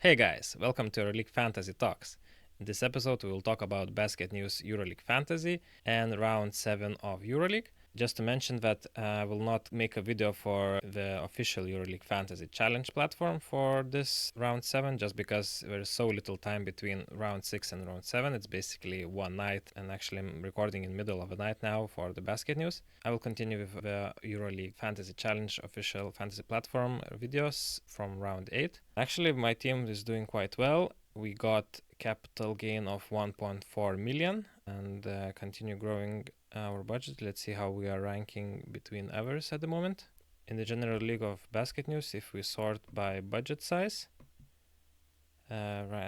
Hey guys, welcome to EuroLeague Fantasy Talks. In this episode, we will talk about BasketNews EuroLeague Fantasy and round 7 of EuroLeague. Just to mention that I will not make a video for the official EuroLeague Fantasy Challenge platform for this round 7, just because there is so little time between round 6 and round 7. It's basically one night, and actually I'm recording in the middle of the night now for the BasketNews. I will continue with the EuroLeague Fantasy Challenge official fantasy platform videos from round 8. Actually, my team is doing quite well. We got capital gain of 1.4 million and continue growing our budget. Let's see how we are ranking between others at the moment. In the general league of BasketNews, if we sort by budget size,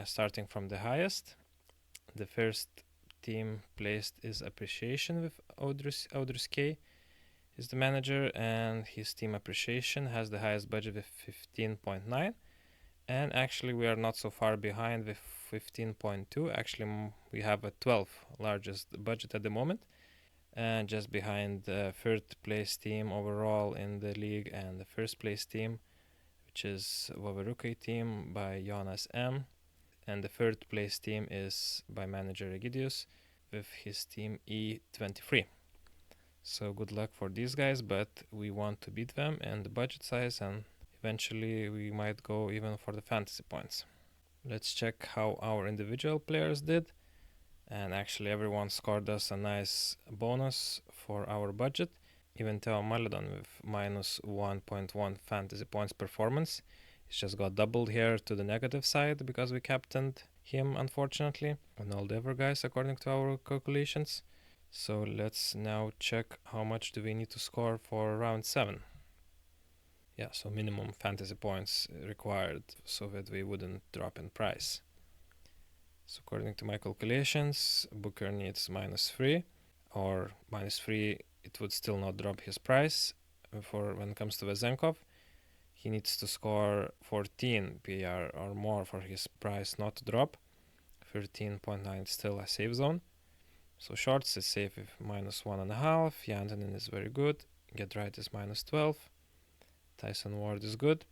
starting from the highest, the first team placed is Appreciation with Audrus K is the manager, and his team Appreciation has the highest budget with 15.9. And actually we are not so far behind with 15.2. Actually we have a 12th largest budget at the moment, and just behind the third place team overall in the league and the first place team, which is Waveruke team by Jonas M. And the third place team is by manager Egidius with his team E23. So good luck for these guys, but we want to beat them and the budget size, and eventually we might go even for the fantasy points. Let's check how our individual players did. And actually everyone scored us a nice bonus for our budget. Even Theo Maledon with minus 1.1 fantasy points performance. It's just got doubled here to the negative side because we captained him, unfortunately. And all the other guys according to our calculations. So let's now check how much do we need to score for round 7. Yeah, so minimum fantasy points required so that we wouldn't drop in price. So according to my calculations, Booker needs -3, or -3, it would still not drop his price. For when it comes to Vezenkov, he needs to score 14 PR or more for his price not to drop. 13.9 still a safe zone. So Shorts is safe with -1.5. Jantanen is very good. Get Right is -12. Tyson Ward is good.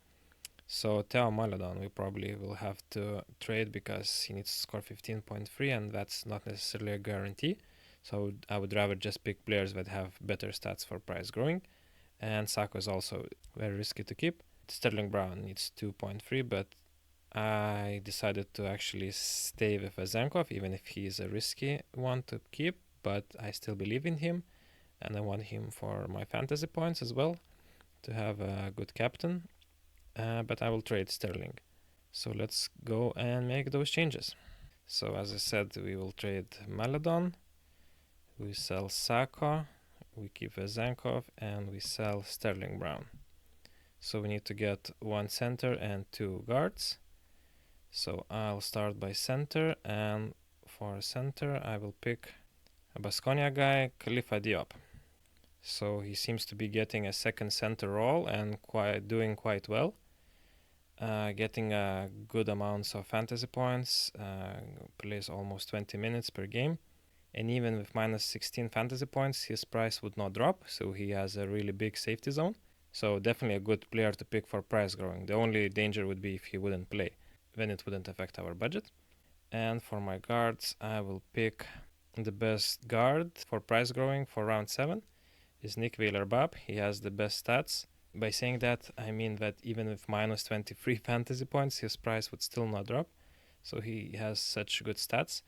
So Theo Maledon we probably will have to trade because he needs to score 15.3, and that's not necessarily a guarantee. So I would rather just pick players that have better stats for price growing. And Sako is also very risky to keep. Sterling Brown needs 2.3, but I decided to actually stay with Vezenkov, even if he is a risky one to keep, but I still believe in him and I want him for my fantasy points as well, to have a good captain. But I will trade Sterling. So let's go and make those changes. So as I said, we will trade Maledon, we sell Sako, we keep Vezenkov, and we sell Sterling Brown. So we need to get 1 center and 2 guards. So I'll start by center, and for center I will pick a Baskonia guy, Khalifa Diop. So he seems to be getting a second center role and doing quite well. Getting good amounts of fantasy points, plays almost 20 minutes per game. And even with -16 fantasy points, his price would not drop, so he has a really big safety zone. So definitely a good player to pick for price growing. The only danger would be if he wouldn't play, then it wouldn't affect our budget. And for my guards, I will pick the best guard for price growing for round 7 is Nick Wheeler-Babb. He has the best stats. By saying that, I mean that even with -23 fantasy points, his price would still not drop. So he has such good stats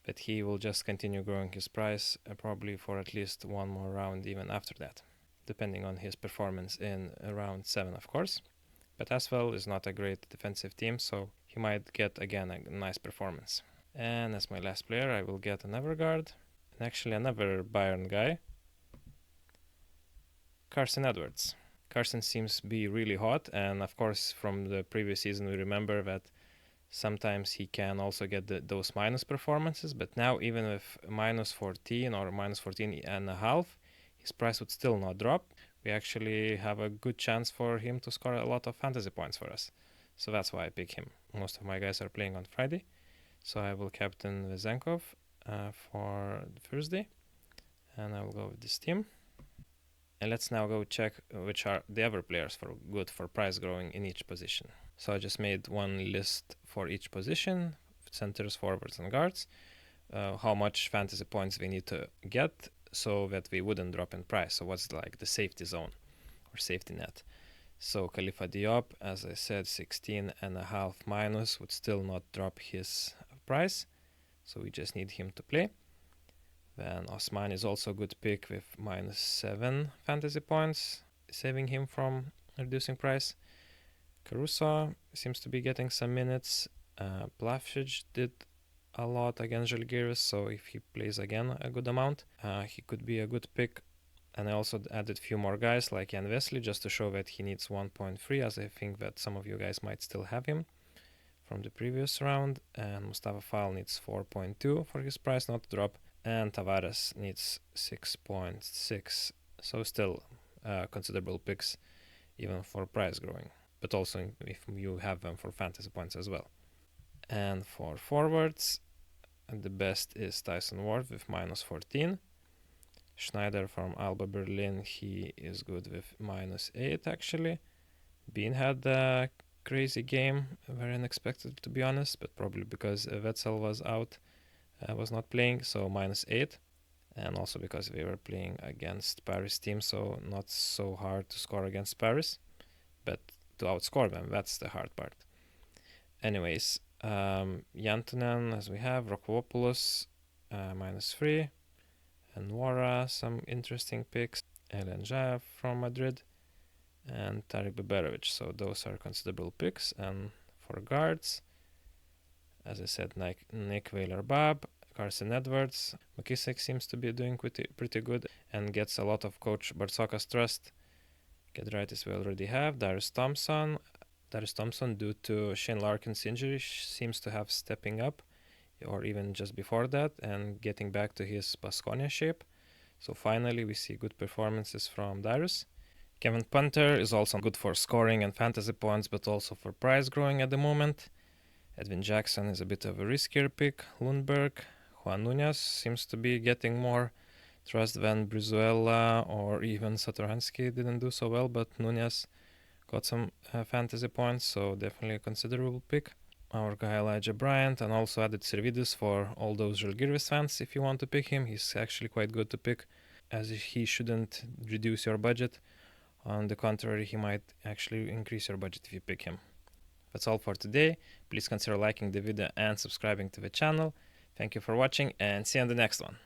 that he will just continue growing his price probably for at least one more round even after that, depending on his performance in round 7, of course. But Asvel is not a great defensive team, so he might get again a nice performance. And as my last player, I will get another guard, and actually another Bayern guy, Carson Edwards. Carson seems to be really hot, and of course from the previous season we remember that sometimes he can also get those minus performances, but now even with -14 or -14.5, his price would still not drop. We actually have a good chance for him to score a lot of fantasy points for us. So that's why I pick him. Most of my guys are playing on Friday, so I will captain Vezenkov for Thursday, and I will go with this team. And let's now go check which are the other players for good for price growing in each position. So I just made one list for each position, centers, forwards, and guards, how much fantasy points we need to get so that we wouldn't drop in price. So what's like the safety zone or safety net? So Khalifa Diop, as I said, 16.5 minus would still not drop his price. So we just need him to play. Then Osman is also a good pick with -7 fantasy points, saving him from reducing price. Caruso seems to be getting some minutes. Plavšić did a lot against Žalgiris, so if he plays again a good amount, he could be a good pick. And I also added a few more guys like Jan Wesley just to show that he needs 1.3, as I think that some of you guys might still have him from the previous round. And Mustafa Fall needs 4.2 for his price not to drop. And Tavares needs 6.6. So still considerable picks even for price growing, but also if you have them for fantasy points as well. And for forwards, the best is Tyson Ward with -14. Schneider from Alba Berlin, he is good with -8 actually. Bean had a crazy game, very unexpected to be honest, but probably because Wetzel was out, was not playing, so -8. And also because we were playing against Paris team, so not so hard to score against Paris, but to outscore them, that's the hard part. Anyways, Jantunen, as we have, Rokopoulos, -3, and Nwora, some interesting picks, Elen Jaev from Madrid, and Tarik Beberovic. So those are considerable picks. And for guards, as I said, Nick Wheeler-Babb, Carson Edwards. McKissick seems to be doing pretty good and gets a lot of Coach Bartzoka's trust. Giedraitis we already have. Darius Thompson, due to Shane Larkin's injury, seems to have stepping up, or even just before that, and getting back to his Baskonia shape. So finally we see good performances from Darius. Kevin Punter is also good for scoring and fantasy points, but also for price growing at the moment. Edwin Jackson is a bit of a riskier pick. Lundberg, Juan Nunez seems to be getting more trust than Brizuela or even Satoransky didn't do so well, but Nunez got some fantasy points, so definitely a considerable pick. Our guy Elijah Bryant, and also added Servidis for all those Žalgiris fans if you want to pick him. He's actually quite good to pick, as he shouldn't reduce your budget. On the contrary, he might actually increase your budget if you pick him. That's all for today. Please consider liking the video and subscribing to the channel. Thank you for watching, and see you on the next one.